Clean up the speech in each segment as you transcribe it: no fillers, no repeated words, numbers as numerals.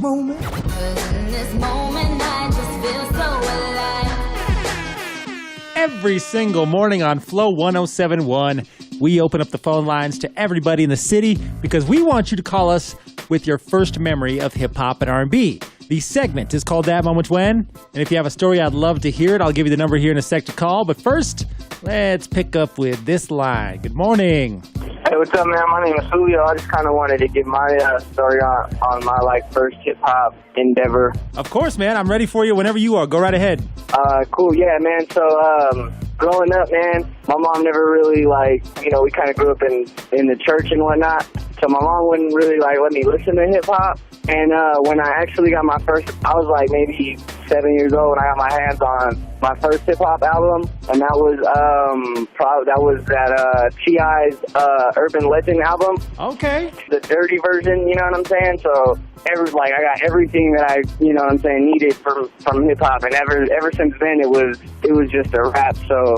moment. 'Cause in this moment, I just feel so alive. Every single morning on Flow 1071, we open up the phone lines to everybody in the city because we want you to call us with your first memory of hip-hop and R&B. The segment is called That Moment When, and if you have a story, I'd love to hear it. I'll give you the number here in a sec to call, but first, let's pick up with this line. Good morning. Hey, what's up, man? My name is Julio. I just kind of wanted to give my story on my first hip hop endeavor. Of course, man. I'm ready for you whenever you are. Go right ahead. Cool. Yeah, man. So, growing up, man, my mom never really we kind of grew up in the church and whatnot. So my mom wouldn't really let me listen to hip hop. And when I actually got my first, I was maybe 7 years old when I got my hands on my first hip hop album, and that was T.I.'s Urban Legend album. Okay. The dirty version, you know what I'm saying? So I got everything that I, needed from hip hop, and ever since then it was just a rap. So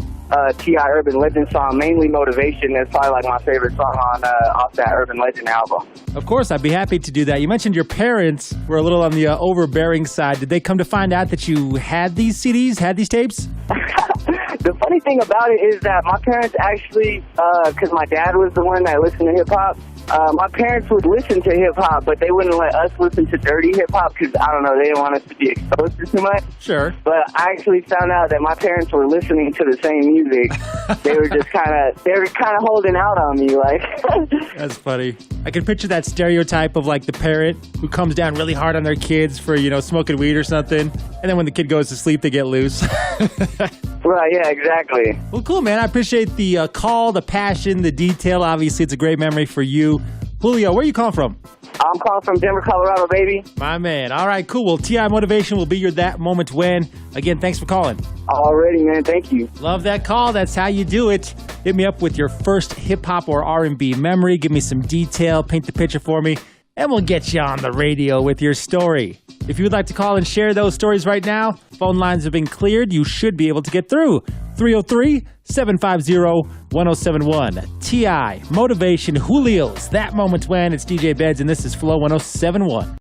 T.I. Urban Legend song, mainly Motivation, is probably my favorite song on off that Urban Legend album. Of course, I'd be happy to do that. You mentioned your parents were a little on the overbearing side. Did they come to find out that you had these CDs, had these tapes? The funny thing about it is that my parents actually, because my dad was the one that listened to hip-hop, my parents would listen to hip-hop, but they wouldn't let us listen to dirty hip-hop because, I don't know, they didn't want us to be exposed to too much. Sure. But I actually found out that my parents were listening to the same music. They were just kind of holding out on me, That's funny. I can picture that stereotype of the parent who comes down really hard on their kids for, smoking weed or something. And then when the kid goes to sleep, they get loose. Right, yeah, exactly. Well, cool, man. I appreciate the call, the passion, the detail. Obviously, it's a great memory for you. Julio, where are you calling from? I'm calling from Denver, Colorado, baby. My man. All right, cool. Well, T.I. Motivation will be your That Moment When. Again, thanks for calling. Already, man. Thank you. Love that call. That's how you do it. Hit me up with your first hip-hop or R&B memory. Give me some detail. Paint the picture for me. And we'll get you on the radio with your story. If you would like to call and share those stories right now, phone lines have been cleared. You should be able to get through. 303-750-1071. T.I., Motivation, Julio's That Moment When. It's DJ Beds, and this is Flow 1071.